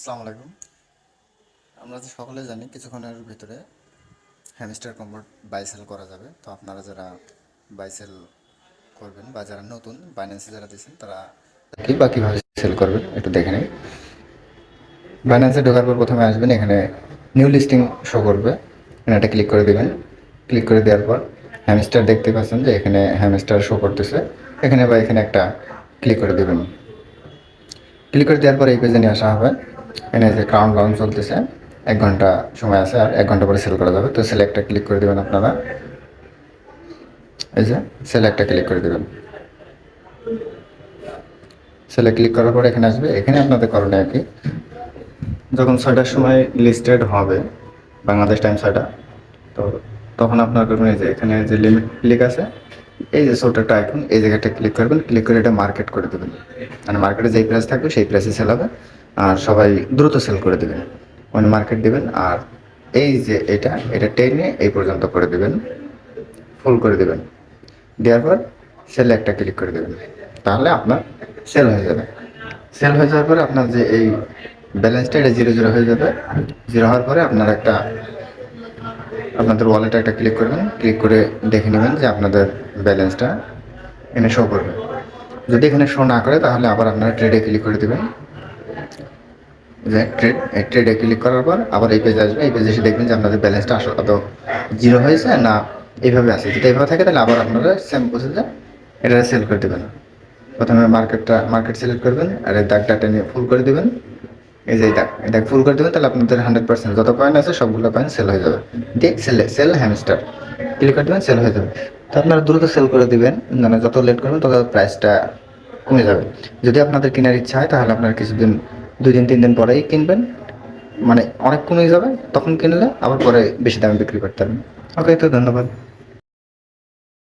আসসালামু আলাইকুম। আমরা তো সকলে জানি কিছুক্ষণের ভিতরে হ্যামস্টার কম্বোট বাই সেল করা যাবে। তো আপনারা যারা বাই সেল করবেন বা যারা নতুন বাইন্যান্সে যারা দিয়েছেন তারা কি বা কীভাবে সেল করবেন একটু দেখে নিন। বাইন্যান্সে ঢোকার পর প্রথমে আসবেন, এখানে নিউ লিস্টিং শো করবে, এখানে একটা ক্লিক করে দেবেন। ক্লিক করে দেওয়ার পর হ্যামস্টার দেখতে পাচ্ছেন যে এখানে হ্যামস্টার শো করতেছে, এখানে বা এখানে একটা ক্লিক করে দেবেন। ক্লিক করে দেওয়ার পর এই পেজে নিয়ে আসা হবে। এখানে যে ক্রাউন লঞ্চ চলতেছে, 1 ঘন্টা সময় আছে, আর 1 ঘন্টা পরে সেল করা যাবে। তো সেল একটা ক্লিক করে দেবেন আপনারা, এই যে সেল একটা ক্লিক করে দেবেন। সেলে ক্লিক করার পর এখানে আসবে, এখানে আপনাদের করণীয় কি, যখন 6টার সময় লিস্টেড হবে বাংলাদেশ টাইম 6টা, তো তখন আপনার করবেন এই যে এখানে যে লিমিট ক্লিক আছে, এই যে ছোট একটা আইকন, এই জায়গাটা ক্লিক করবেন। ক্লিক করে এটা মার্কেট করে দেবেন, মানে মার্কেটে যেই প্রাইস থাকবে সেই প্রাইসে সেল হবে, আর সবাই দ্রুত সেল করে দেবেন, মানে মার্কেট দেবেন। আর এই যে এটা টেনে এই পর্যন্ত করে দেবেন, ফুল করে দেবেন। দেওয়ার পর সেলে একটা ক্লিক করে দেবেন, তাহলে আপনার সেল হয়ে যাবে। সেল হয়ে যাওয়ার পরে আপনার যে এই ব্যালেন্সটা, এটা 0 0 হয়ে যাবে। 0 হওয়ার পরে আপনার আপনাদের ওয়ালেটে একটা ক্লিক করবেন, ক্লিক করে দেখে নেবেন যে আপনাদের ব্যালেন্সটা এখানে শো করবে। যদি এখানে শো না করে তাহলে আবার আপনারা ট্রেডে ক্লিক করে দেবেন। যে ট্রেডে ক্লিক করার পর আবার এই পেজে আসবে, এই পেজে এসে দেখবেন যে আপনাদের ব্যালেন্সটা আসলে আদৌ 0 হয়েছে না এইভাবে আছে। যদি এইভাবে থাকে তাহলে আবার আপনারা সেম প্রসেসে এটা সেল করে দেবেন। প্রথমে মার্কেট সিলেক্ট করবেন, আর এই দাগটা টেনে ফুল করে দেবেন। এই যে এই দাগ ফুল করে দেবেন, তাহলে আপনাদের 100% যত কয়েন আছে সবগুলো কয়েন সেল হয়ে যাবে। দিয়ে সেল হ্যামস্টার ক্লিক করে দেবেন, সেল হয়ে যাবে। তো আপনারা দ্রুত সেল করে দিবেন, মানে যত লেট করবেন তত প্রাইসটা কমে যাবে। যদি আপনাদের কেনার ইচ্ছা হয় তাহলে আপনারা কিছুদিন 2 দিন 3 দিন পরেই কিনবেন, মানে অনেক কমে যাবে, তখন কিনলে আবার পরে বেশি দামে বিক্রি করতে পারবেন। ওকে, তো ধন্যবাদ।